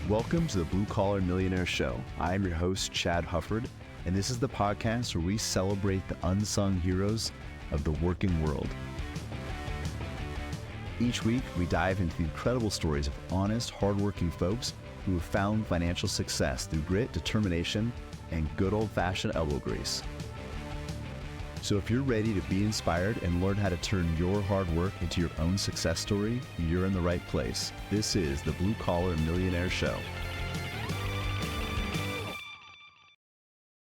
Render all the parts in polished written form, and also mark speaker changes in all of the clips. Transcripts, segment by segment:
Speaker 1: Welcome to the Blue Collar Millionaire Show. I am your host, Chad Hufford, and this is the podcast where we celebrate the unsung heroes of the working world. Each week, we dive into the incredible stories of honest, hardworking folks who have found financial success through grit, determination, and good old-fashioned elbow grease. So if you're ready to be inspired and learn how to turn your hard work into your own success story, you're in the right place. This is the Blue Collar Millionaire Show.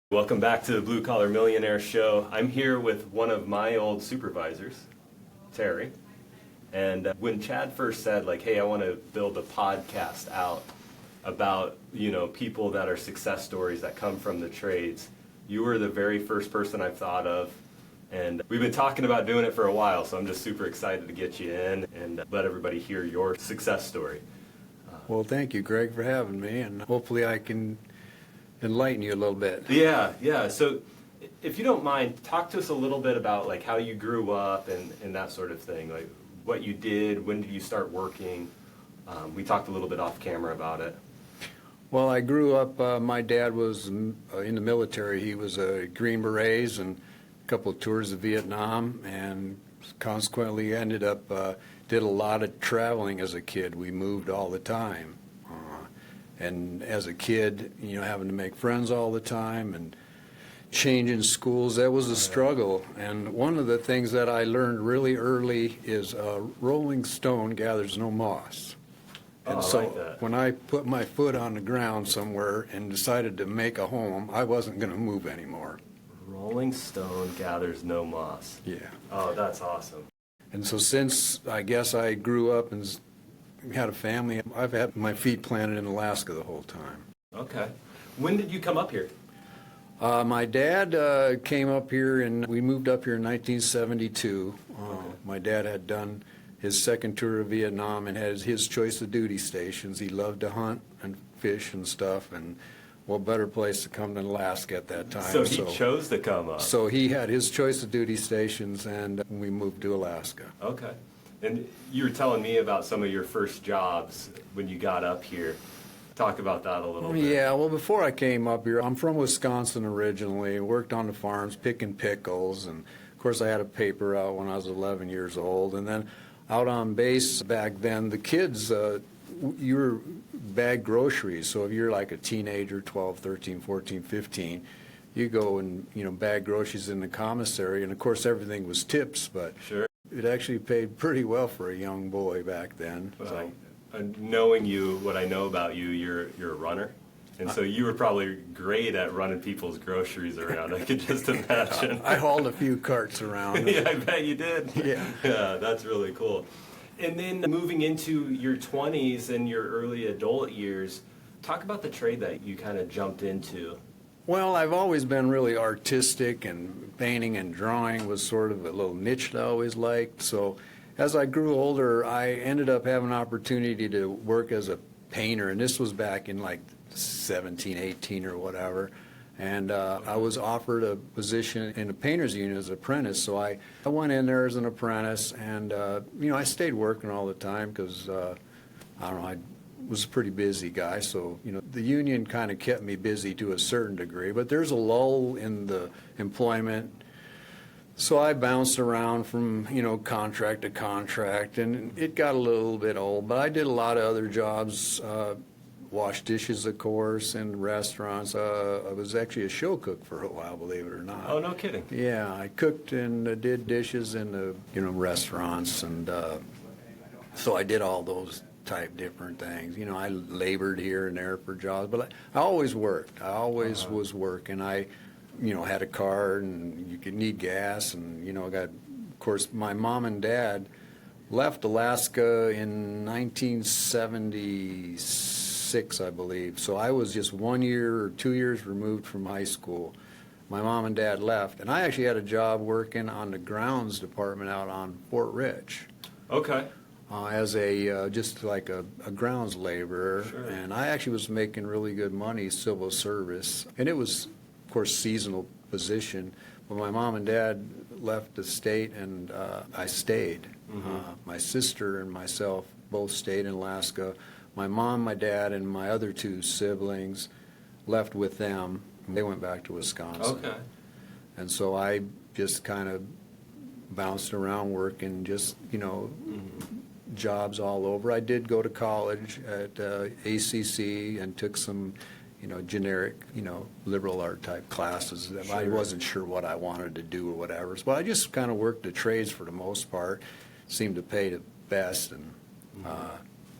Speaker 2: Welcome back to the Blue Collar Millionaire Show. I'm here with one of my old supervisors, Terry. And when Chad first said, hey, I want to build a podcast out about, people that are success stories that come from the trades, you were the very first person I've thought of. And we've been talking about doing it for a while, so I'm just super excited to get you in and let everybody hear your success story.
Speaker 3: Well, thank you, Greg, for having me, and hopefully I can enlighten you a little bit.
Speaker 2: Yeah. So if you don't mind, talk to us a little bit about how you grew up and that sort of thing, what you did, when did you start working? We talked a little bit off camera about it.
Speaker 3: Well, I grew up, my dad was in the military. He was a Green Berets and a couple of tours of Vietnam, and consequently ended up, did a lot of traveling as a kid. We moved all the time. And as a kid, having to make friends all the time and changing schools, that was a struggle. And one of the things that I learned really early is rolling stone gathers no moss. And so when I put my foot on the ground somewhere and decided to make a home, I wasn't going to move anymore.
Speaker 2: Rolling stone gathers no moss.
Speaker 3: Yeah.
Speaker 2: Oh, that's awesome.
Speaker 3: And so since I guess I grew up and had a family, I've had my feet planted in Alaska the whole time.
Speaker 2: Okay. When did you come up here?
Speaker 3: My dad came up here, and we moved up here in 1972. My dad had done his second tour of Vietnam and had his choice of duty stations. He loved to hunt and fish and stuff, and what better place to come than Alaska at that time.
Speaker 2: So he chose to come up.
Speaker 3: So he had his choice of duty stations, and we moved to Alaska.
Speaker 2: Okay. And you were telling me about some of your first jobs when you got up here. Talk about that a little bit.
Speaker 3: Yeah, well, before I came up here, I'm from Wisconsin originally, worked on the farms picking pickles, and of course I had a paper out when I was 11 years old, and then out on base back then, the kids, you were bag groceries, so if you're like a teenager, 12, 13, 14, 15, you go and, bag groceries in the commissary, and of course everything was tips, but
Speaker 2: sure.
Speaker 3: It actually paid pretty well for a young boy back then.
Speaker 2: Well, knowing you, what I know about you, you're a runner, and so you were probably great at running people's groceries around. I could just imagine.
Speaker 3: I hauled a few carts around.
Speaker 2: Yeah, I bet you did.
Speaker 3: Yeah.
Speaker 2: Yeah, that's really cool. And then moving into your 20s and your early adult years, talk about the trade that you kind of jumped into.
Speaker 3: Well, I've always been really artistic, and painting and drawing was sort of a little niche that I always liked. So as I grew older, I ended up having an opportunity to work as a painter, and this was back in 17, 18 or whatever. And I was offered a position in the painter's union as an apprentice, so I went in there as an apprentice, and I stayed working all the time because, I was a pretty busy guy, so, the union kind of kept me busy to a certain degree, but there's a lull in the employment, so I bounced around from, contract to contract, and it got a little bit old, but I did a lot of other jobs, washed dishes, of course, in restaurants. I was actually a show cook for a while, believe it or not.
Speaker 2: Oh, no kidding.
Speaker 3: Yeah, I cooked and did dishes in the restaurants, and so I did all those type different things. I labored here and there for jobs, but I always worked. I always was working. I, had a car, and you could need gas, and of course, my mom and dad left Alaska in 1976, I believe. So I was just 1 year or 2 years removed from high school. My mom and dad left, and I actually had a job working on the grounds department out on Fort Rich.
Speaker 2: Okay.
Speaker 3: As just like a grounds laborer.
Speaker 2: Sure.
Speaker 3: And I actually was making really good money, civil service, and it was, of course, seasonal position. But my mom and dad left the state, and I stayed. Mm-hmm. My sister and myself both stayed in Alaska. my mom, my dad, and my other two siblings left with them. They went back to Wisconsin.
Speaker 2: Okay.
Speaker 3: And so I just kind of bounced around working just, jobs all over. I did go to college at ACC and took some, generic, liberal art type classes.
Speaker 2: Sure.
Speaker 3: I wasn't sure what I wanted to do or whatever. So I just kind of worked the trades for the most part. Seemed to pay the best. And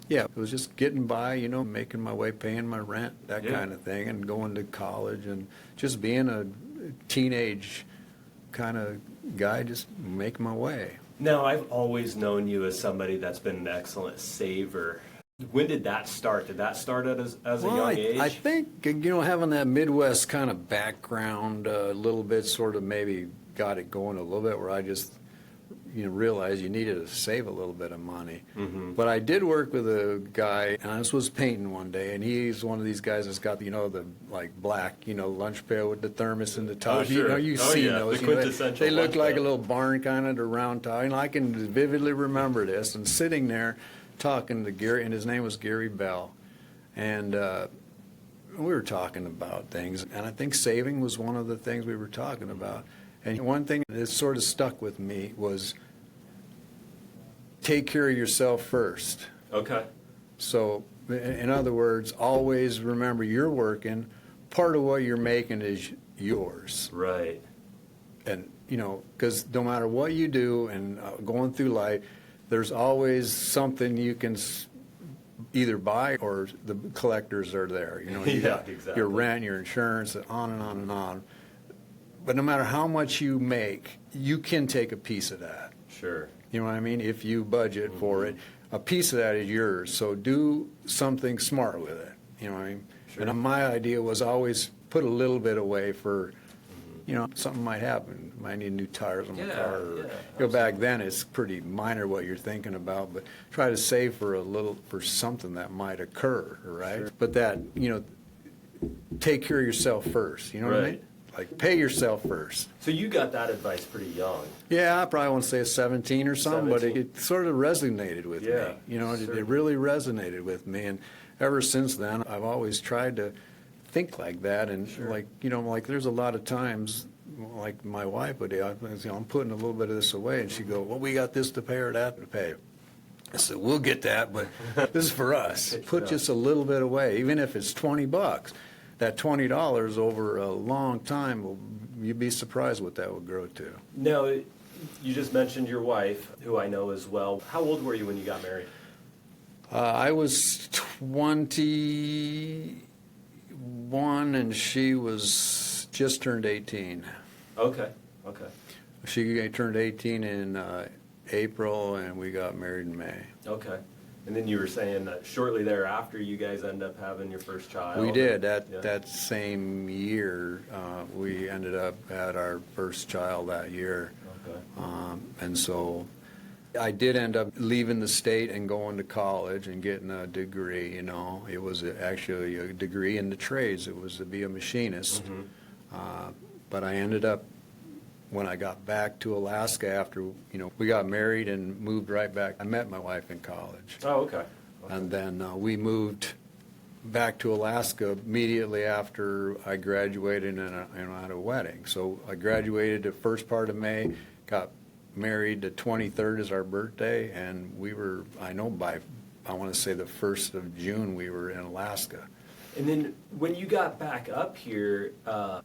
Speaker 3: yeah, it was just getting by, making my way, paying my rent, that kind of thing, and going to college and just being a teenage kind of guy, just making my way.
Speaker 2: Now, I've always known you as somebody that's been an excellent saver. When did that start? Did that start as a young age?
Speaker 3: I think, having that Midwest kind of background a little bit sort of maybe got it going a little bit, where I just, realized you needed to save a little bit of money.
Speaker 2: Mm-hmm.
Speaker 3: But I did work with a guy, and I was painting one day, and he's one of these guys that's got, the black, lunch pail with the thermos in the top.
Speaker 2: Oh, sure.
Speaker 3: You've seen those.
Speaker 2: The quintessential
Speaker 3: they look
Speaker 2: lunch
Speaker 3: like
Speaker 2: pail.
Speaker 3: a little barn kind of round top. And I can vividly remember this, and sitting there talking to Gary, and his name was Gary Bell, and we were talking about things, and I think saving was one of the things we were talking about. And one thing that sort of stuck with me was take care of yourself first.
Speaker 2: Okay.
Speaker 3: So, in other words, always remember you're working. Part of what you're making is yours.
Speaker 2: Right.
Speaker 3: And, because no matter what you do and going through life, there's always something you can either buy or the collectors are there. You got
Speaker 2: exactly.
Speaker 3: your rent, your insurance, on and on and on. But no matter how much you make, you can take a piece of that.
Speaker 2: Sure.
Speaker 3: You know what I mean? If you budget for it, a piece of that is yours. So do something smart with it. You know what I mean?
Speaker 2: Sure.
Speaker 3: And my idea was always put a little bit away for, something might happen. Might need new tires on my car. Or, back then it's pretty minor what you're thinking about, but try to save for something that might occur, right?
Speaker 2: Sure.
Speaker 3: But that, take care of yourself first. You know what I mean? Like, pay yourself first.
Speaker 2: So you got that advice pretty young.
Speaker 3: Yeah, I probably want to say 17 or something, but
Speaker 2: 17.
Speaker 3: it sort of resonated with me. It really resonated with me. And ever since then, I've always tried to think like that. And, there's a lot of times, like my wife would do, I'm putting a little bit of this away. And she'd go, well, we got this to pay or that to pay. I said, we'll get that, but this is for us. Put just a little bit away, even if it's $20. That $20 over a long time, you'd be surprised what that would grow to.
Speaker 2: Now, you just mentioned your wife, who I know as well. How old were you when you got married?
Speaker 3: I was 21, and she was just turned 18.
Speaker 2: Okay.
Speaker 3: She turned 18 in April, and we got married in May.
Speaker 2: Okay. And then you were saying that shortly thereafter, you guys end up having your first child.
Speaker 3: We did. That same year, we ended up had our first child that year.
Speaker 2: Okay.
Speaker 3: And so I did end up leaving the state and going to college and getting a degree. It was actually a degree in the trades. It was to be a machinist.
Speaker 2: Mm-hmm.
Speaker 3: But I ended up, when I got back to Alaska after, we got married and moved right back. I met my wife in college.
Speaker 2: Oh, okay.
Speaker 3: And then we moved back to Alaska immediately after I graduated and had a wedding. So I graduated the first part of May, got married the 23rd is our birthday, and we were, I want to say the 1st of June, we were in Alaska.
Speaker 2: And then when you got back up here,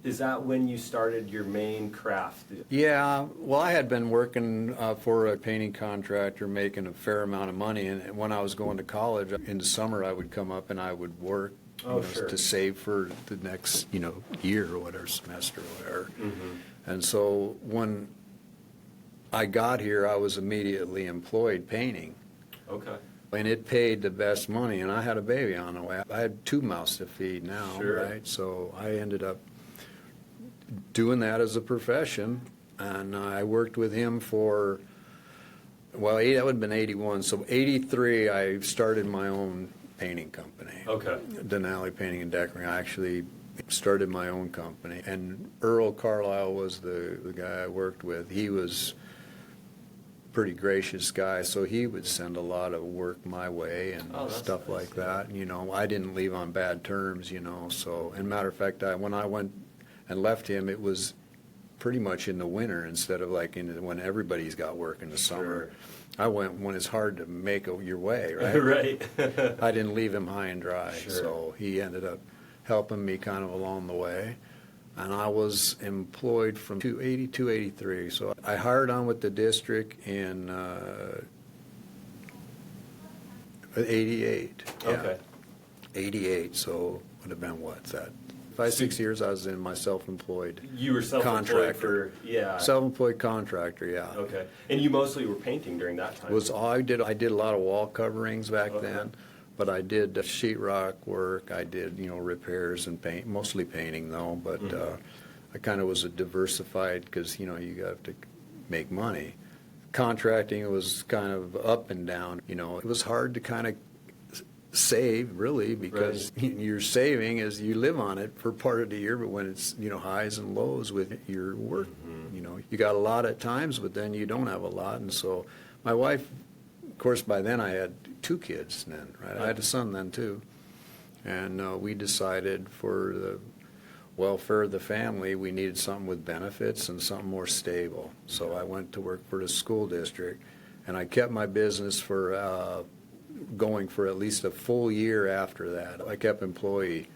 Speaker 2: is that when you started your main craft?
Speaker 3: Yeah, well, I had been working for a painting contractor, making a fair amount of money, and when I was going to college, in the summer I would come up and I would work to save for the next, year or whatever, semester or whatever.
Speaker 2: Mm-hmm.
Speaker 3: And so when I got here, I was immediately employed painting.
Speaker 2: Okay.
Speaker 3: And it paid the best money, and I had a baby on the way. I had 2 mouths to feed now,
Speaker 2: Sure.
Speaker 3: right? So I ended up doing that as a profession, and I worked with him for, that would have been 81. So 83, I started my own painting company.
Speaker 2: Okay.
Speaker 3: Denali Painting and Decorating. I actually started my own company, and Earl Carlisle was the guy I worked with. He was pretty gracious guy, so he would send a lot of work my way and stuff
Speaker 2: nice,
Speaker 3: like that. You know, I didn't leave on bad terms, you know. So, and matter of fact, when I went and left him, it was pretty much in the winter instead of like when everybody's got work in the summer. I went when it's hard to make your way, right?
Speaker 2: Right.
Speaker 3: I didn't leave him high and dry,
Speaker 2: Sure.
Speaker 3: so he ended up helping me kind of along the way. And I was employed from 82, 83. So I hired on with the district in 88. Yeah.
Speaker 2: Okay.
Speaker 3: 88, so would have been what's that? 5, 6 years I was in my self-employed
Speaker 2: You were self-employed
Speaker 3: contractor.
Speaker 2: yeah.
Speaker 3: Self-employed contractor, yeah.
Speaker 2: Okay. And you mostly were painting during that time?
Speaker 3: I did a lot of wall coverings back
Speaker 2: Okay.
Speaker 3: then, but I did sheetrock work. I did, you know, repairs and paint, mostly painting though. But I kind of was a diversified because you know you have to make money. Contracting was kind of up and down. You know, it was hard to kind of save really because you're saving as you live on it for part of the year, but when it's, you know, highs and lows with your work, you know, you got a lot at times, but then you don't have a lot. And so my wife, of course, by then I had 2 kids then, right? I had a son then too. And we decided for the welfare of the family, we needed something with benefits and something more stable. So I went to work for the school district, and I kept my business for going for at least a full year after that. I kept employee,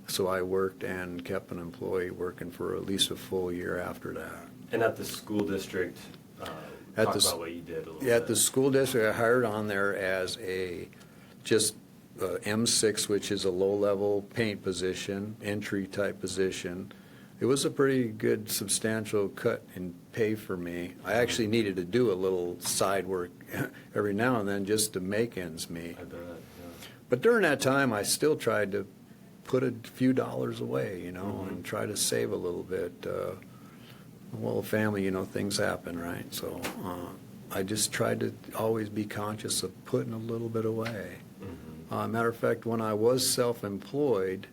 Speaker 3: so I worked and kept an employee working for at least a full year after that.
Speaker 2: And at the school district, talk about what you did a little bit.
Speaker 3: At the school district, I hired on there as just M6, which is a low-level paint position, entry type position. It was a pretty good, substantial cut in pay for me. I actually needed to do a little side work every now and then just to make ends meet.
Speaker 2: I bet, yeah.
Speaker 3: But during that time, I still tried to put a few dollars away, you know, and try to save a little bit. Well, family, you know, things happen, right? So I just tried to always be conscious of putting a little bit away. Matter of fact, when I was self-employed,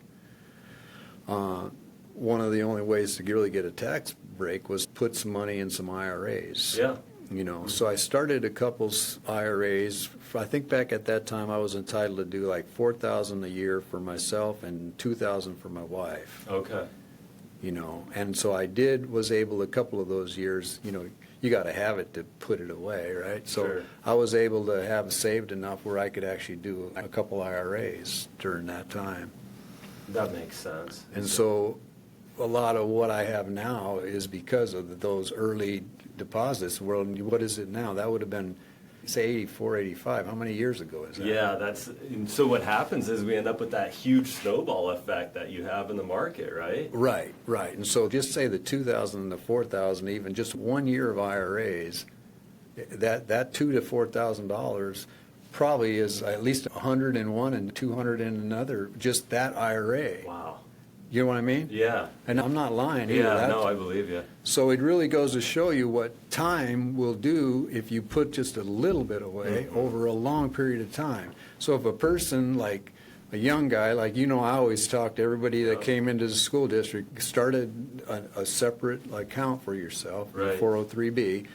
Speaker 3: one of the only ways to really get a tax break was put some money in some IRAs.
Speaker 2: Yeah.
Speaker 3: You know, so I started a couple IRAs. I think back at that time I was entitled to do like $4,000 a year for myself and $2,000 for my wife.
Speaker 2: Okay.
Speaker 3: You know, and so was able a couple of those years, you know, you got to have it to put it away, right? So
Speaker 2: Sure.
Speaker 3: I was able to have saved enough where I could actually do a couple IRAs during that time.
Speaker 2: That makes sense.
Speaker 3: And so a lot of what I have now is because of those early deposits. Well, what is it now? That would have been, say, 84, 85. How many years ago is that?
Speaker 2: Yeah, and so what happens is we end up with that huge snowball effect that you have in the market, right?
Speaker 3: Right, right. And so just say the 2,000 and the 4,000, even just 1 year of IRAs, that $2,000 to $4,000 probably is at least 100 in one and 200 in another, just that IRA.
Speaker 2: Wow.
Speaker 3: You know what I mean?
Speaker 2: Yeah.
Speaker 3: And I'm not lying either.
Speaker 2: Yeah, no, I believe you.
Speaker 3: So it really goes to show you what time will do if you put just a little bit away over a long period of time. So if a person like a young guy, like, you know, I always talk to everybody that came into the school district, started a separate account for yourself,
Speaker 2: Right.
Speaker 3: 403B.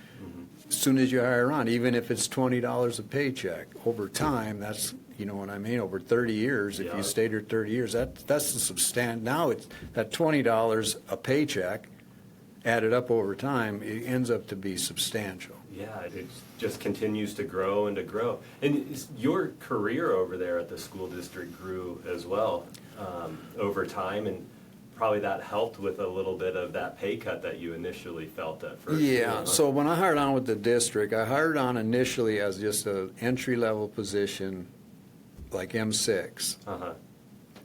Speaker 3: As soon as you hire on, even if it's $20 a paycheck, over time, that's, you know what I mean, over 30 years, if
Speaker 2: Yeah.
Speaker 3: you stayed here 30 years, that's the substantial. Now it's that $20 a paycheck added up over time, it ends up to be substantial.
Speaker 2: Yeah, it just continues to grow and to grow. And your career over there at the school district grew as well over time, and probably that helped with a little bit of that pay cut that you initially felt at first.
Speaker 3: Yeah, so when I hired on with the district, I hired on initially as just an entry-level position, like M6.
Speaker 2: Uh-huh.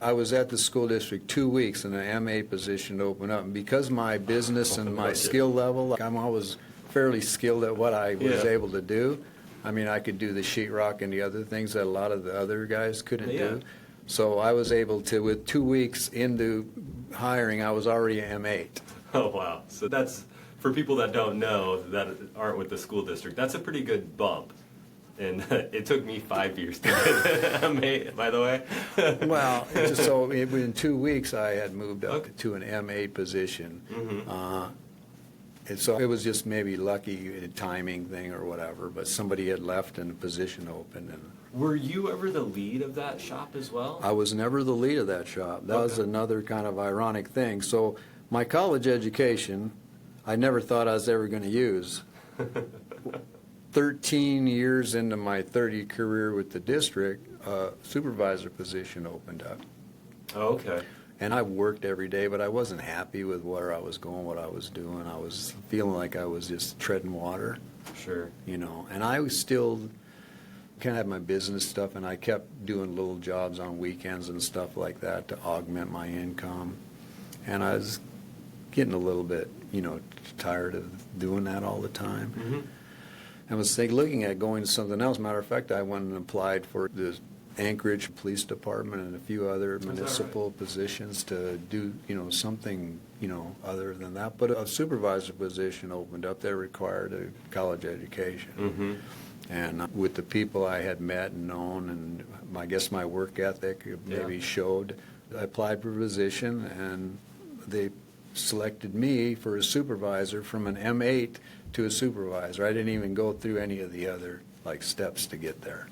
Speaker 3: I was at the school district 2 weeks and an MA position opened up. And because my business and my skill level, like I'm always fairly skilled at what I was able to do. I mean, I could do the sheetrock and the other things that a lot of the other guys couldn't do. So I was able to, with 2 weeks into hiring, I was already an M8.
Speaker 2: Oh, wow. So that's, for people that don't know, that aren't with the school district, that's a pretty good bump. And it took me 5 years to get an M8, by the way.
Speaker 3: Well, so within 2 weeks, I had moved up to an M8 position. And so it was just maybe lucky timing thing or whatever, but somebody had left and a position opened. And
Speaker 2: Were you ever the lead of that shop as well?
Speaker 3: I was never the lead of that shop. That was another kind of ironic thing. So my college education, I never thought I was ever going to use. 13 years into my 30 career with the district, a supervisor position opened up.
Speaker 2: Oh, okay.
Speaker 3: And I worked every day, but I wasn't happy with where I was going, what I was doing. I was feeling like I was just treading water,
Speaker 2: Sure.
Speaker 3: you know. And I was still kind of had my business stuff, and I kept doing little jobs on weekends and stuff like that to augment my income. And I was getting a little bit, you know, tired of doing that all the time.
Speaker 2: Mm-hmm.
Speaker 3: I was looking at going to something else. Matter of fact, I went and applied for the Anchorage Police Department and a few other municipal positions to do, you know, something, you know, other than that. But a supervisor position opened up that required a college education.
Speaker 2: Mm-hmm.
Speaker 3: And with the people I had met and known, and I guess my work ethic maybe showed, I applied for a position, and they selected me for a supervisor from an M8 to a supervisor. I didn't even go through any of the other like steps to get there.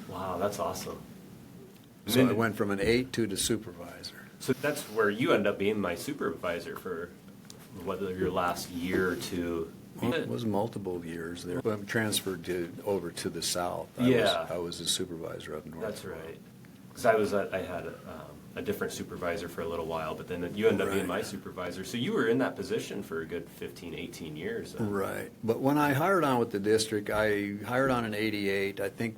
Speaker 2: Wow, that's awesome.
Speaker 3: So I went from an 8 to the supervisor.
Speaker 2: So that's where you end up being my supervisor for whether your last year or two.
Speaker 3: Well, it was multiple years there. But I transferred over to the south. I was a supervisor up north.
Speaker 2: That's right. Because I had a different supervisor for a little while, but then you ended up being my supervisor. So you were in that position for a good 15, 18 years.
Speaker 3: Right. But when I hired on with the district, I hired on in 88. I think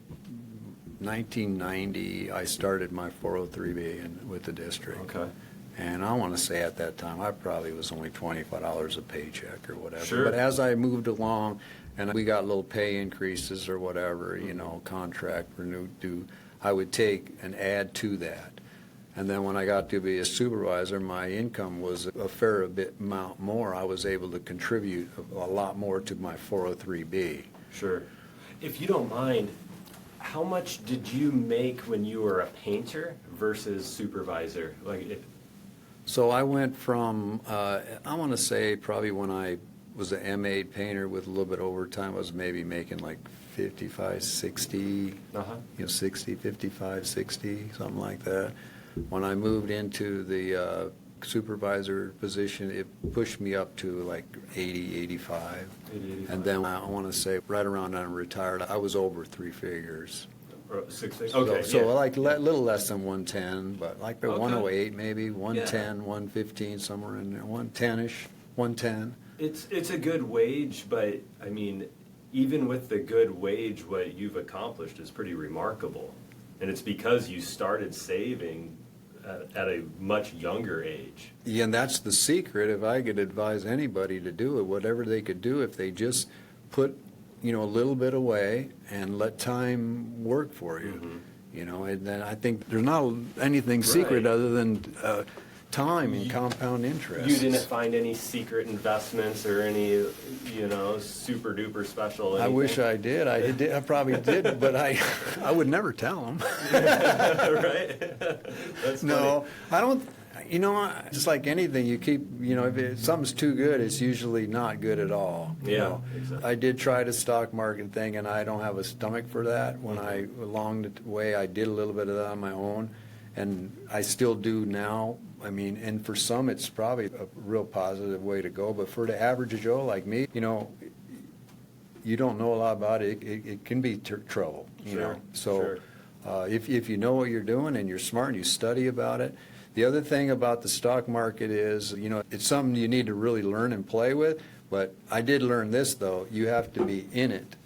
Speaker 3: 1990, I started my 403B with the district.
Speaker 2: Okay.
Speaker 3: And I want to say at that time, I probably was only $25 a paycheck or whatever.
Speaker 2: Sure.
Speaker 3: But as I moved along, and we got little pay increases or whatever, you know, contract renewed, I would take and add to that. And then when I got to be a supervisor, my income was a fair bit amount more. I was able to contribute a lot more to my 403B.
Speaker 2: Sure. If you don't mind, how much did you make when you were a painter versus supervisor?
Speaker 3: So I went from, I want to say probably when I was an M8 painter with a little bit of overtime, I was maybe making like 55, 60, you know, 60, 55, 60, something like that. When I moved into the supervisor position, it pushed me up to like 80, 85.
Speaker 2: 80, 85.
Speaker 3: And then I want to say right around when I retired, I was over three figures.
Speaker 2: Or 6 figures. Okay.
Speaker 3: So like a little less than 110, but like 108 maybe, 110, 115, somewhere in there, 110-ish, 110.
Speaker 2: It's a good wage, but I mean, even with the good wage, what you've accomplished is pretty remarkable. And it's because you started saving at a much younger age.
Speaker 3: Yeah, and that's the secret. If I could advise anybody to do it, whatever they could do, if they just put, you know, a little bit away and let time work for you, you know, and then I think there's not anything secret other than time and compound interest.
Speaker 2: You didn't find any secret investments or any, you know, super duper special anything?
Speaker 3: I wish I did. I probably did, but I would never tell them.
Speaker 2: Right? That's
Speaker 3: no, I don't. You know, just like anything, you keep, you know, if something's too good, it's usually not good at all. You know?
Speaker 2: Exactly.
Speaker 3: I did try the stock market thing, and I don't have a stomach for that. When along the way, I did a little bit of that on my own, and I still do now. I mean, and for some, it's probably a real positive way to go. But for the average Joe like me, you know, you don't know a lot about it. It can be trouble, you know. So if you know what you're doing and you're smart and you study about it. The other thing about the stock market is, you know, it's something you need to really learn and play with. But I did learn this, though. You have to be in it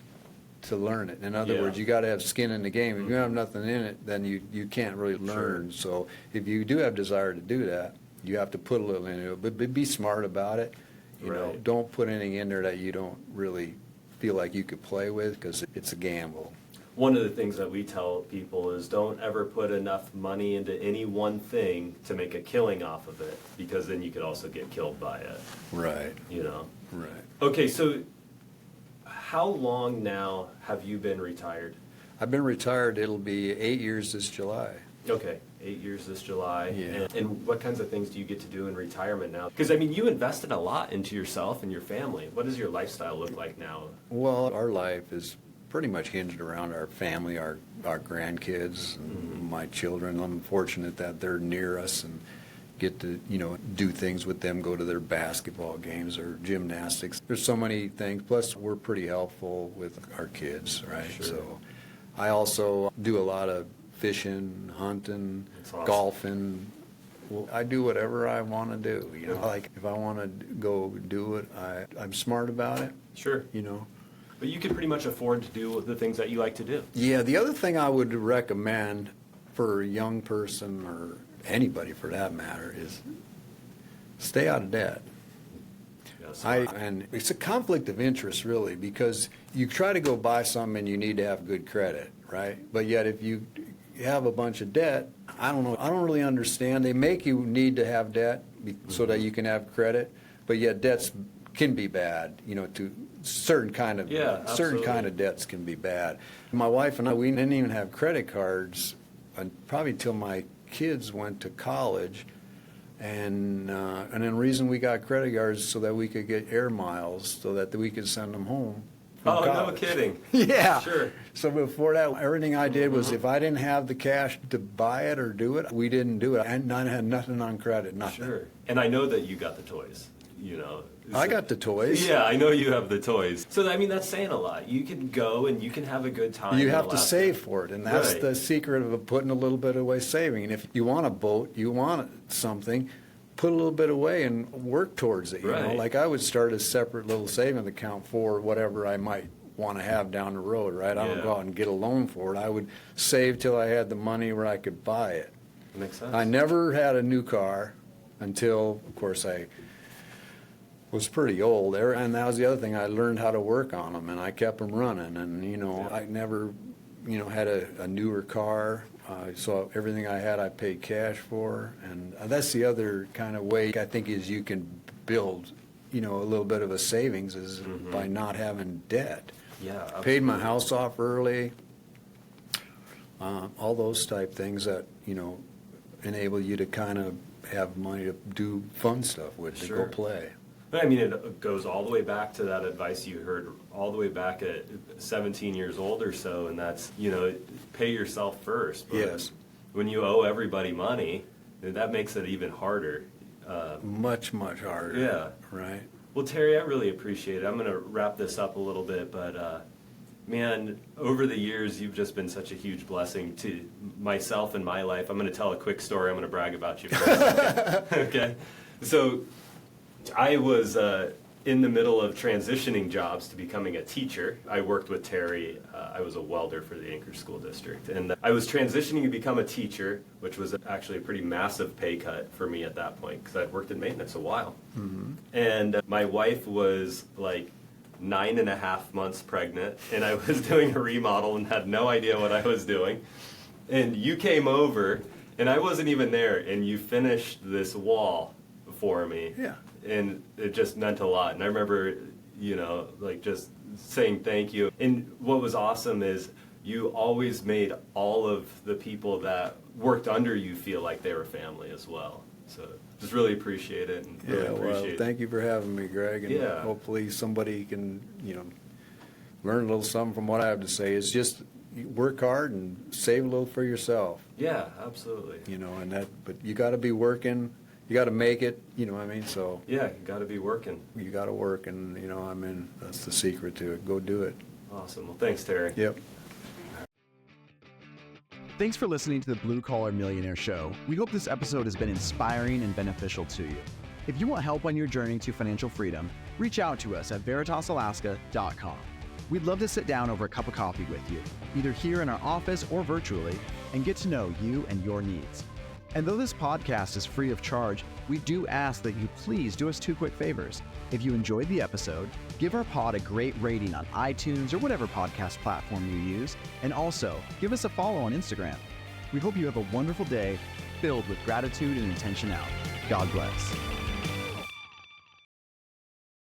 Speaker 3: to learn it. In other words, you got to have skin in the game. If you have nothing in it, then you can't really learn. So if you do have desire to do that, you have to put a little into it. But be smart about it. You know, don't put anything in there that you don't really feel like you could play with, because it's a gamble.
Speaker 2: One of the things that we tell people is don't ever put enough money into any one thing to make a killing off of it, because then you could also get killed by it.
Speaker 3: Right.
Speaker 2: You know?
Speaker 3: Right.
Speaker 2: Okay, so how long now have you been retired?
Speaker 3: I've been retired. It'll be 8 years this July.
Speaker 2: Okay, 8 years this July.
Speaker 3: Yeah.
Speaker 2: And what kinds of things do you get to do in retirement now? Because, I mean, you invested a lot into yourself and your family. What does your lifestyle look like now?
Speaker 3: Well, our life is pretty much hinged around our family, our grandkids, and my children. I'm fortunate that they're near us and get to, do things with them, go to their basketball games or gymnastics. There's so many things. Plus, we're pretty helpful with our kids, right?
Speaker 2: Sure.
Speaker 3: So I also do a lot of fishing, hunting,
Speaker 2: That's awesome.
Speaker 3: golfing. Well, I do whatever I want to do. Like if I want to go do it, I'm smart about it.
Speaker 2: Sure. But you can pretty much afford to do the things that you like to do.
Speaker 3: Yeah, the other thing I would recommend for a young person or anybody for that matter is stay out of debt.
Speaker 2: Yes.
Speaker 3: And it's a conflict of interest really, because you try to go buy something and you need to have good credit, right? But yet if you have a bunch of debt, I don't know, I don't really understand. They make you need to have debt so that you can have credit, but yet debts can be bad, to certain kind of debts can be bad. My wife and I, we didn't even have credit cards probably till my kids went to college, and then the reason we got credit cards so that we could get air miles so that we could send them home.
Speaker 2: Oh,
Speaker 3: college.
Speaker 2: no kidding.
Speaker 3: Yeah.
Speaker 2: Sure.
Speaker 3: So before that, everything I did was if I didn't have the cash to buy it or do it, we didn't do it. And I had nothing on credit, nothing.
Speaker 2: Sure. And I know that you got the toys,
Speaker 3: I got the toys.
Speaker 2: Yeah, I know you have the toys. So, I mean, that's saying a lot. You can go and you can have a good time.
Speaker 3: You have to save for it, and that's
Speaker 2: Right.
Speaker 3: the secret of putting a little bit away, saving. And if you want a boat, you want something, put a little bit away and work towards it.
Speaker 2: Right.
Speaker 3: Like I would start a separate little savings account for whatever I might want to have down the road, right? I don't go out and get a loan for it. I would save till I had the money where I could buy it.
Speaker 2: That makes sense.
Speaker 3: I never had a new car until, of course, I was pretty old there, and that was the other thing. I learned how to work on them, and I kept them running. And I never, had a newer car, so everything I had I paid cash for, and that's the other kind of way I think is you can build, a little bit of a savings is by not having debt.
Speaker 2: Yeah, absolutely.
Speaker 3: Paid my house off early. All those type things that enable you to kind of have money to do fun stuff with, to go play.
Speaker 2: But I mean, it goes all the way back to that advice you heard all the way back at 17 years old or so, and that's, pay yourself first. But
Speaker 3: Yes.
Speaker 2: when you owe everybody money, that makes it even harder.
Speaker 3: Much, much harder.
Speaker 2: Yeah.
Speaker 3: Right.
Speaker 2: Well, Terry, I really appreciate it. I'm going to wrap this up a little bit, but man, over the years, you've just been such a huge blessing to myself and my life. I'm going to tell a quick story. I'm going to brag about you for a second. Okay? So I was in the middle of transitioning jobs to becoming a teacher. I worked with Terry. I was a welder for the Anchorage School District. And I was transitioning to become a teacher, which was actually a pretty massive pay cut for me at that point because I'd worked in maintenance a while. Mm-hmm. And my wife was like 9.5 months pregnant, and I was doing a remodel and had no idea what I was doing. And you came over, and I wasn't even there, and you finished this wall for me.
Speaker 3: Yeah.
Speaker 2: And it just meant a lot. And I remember, just saying thank you. And what was awesome is you always made all of the people that worked under you feel like they were family as well. So just really appreciate it. And really appreciate
Speaker 3: Thank you for having me, Greg. And hopefully somebody can, learn a little something from what I have to say. It's just work hard and save a little for yourself.
Speaker 2: Yeah, absolutely.
Speaker 3: But you got to be working. You got to make it, so.
Speaker 2: Yeah, you got to be working.
Speaker 3: You got to work, and, that's the secret to it. Go do it.
Speaker 2: Awesome. Well, thanks, Terry.
Speaker 3: Yep.
Speaker 1: Thanks for listening to the Blue Collar Millionaire Show. We hope this episode has been inspiring and beneficial to you. If you want help on your journey to financial freedom, reach out to us at veritasalaska.com. We'd love to sit down over a cup of coffee with you, either here in our office or virtually, and get to know you and your needs. And though this podcast is free of charge, we do ask that you please do us two quick favors. If you enjoyed the episode, give our pod a great rating on iTunes or whatever podcast platform you use, and also give us a follow on Instagram. We hope you have a wonderful day filled with gratitude and intentionality. God bless.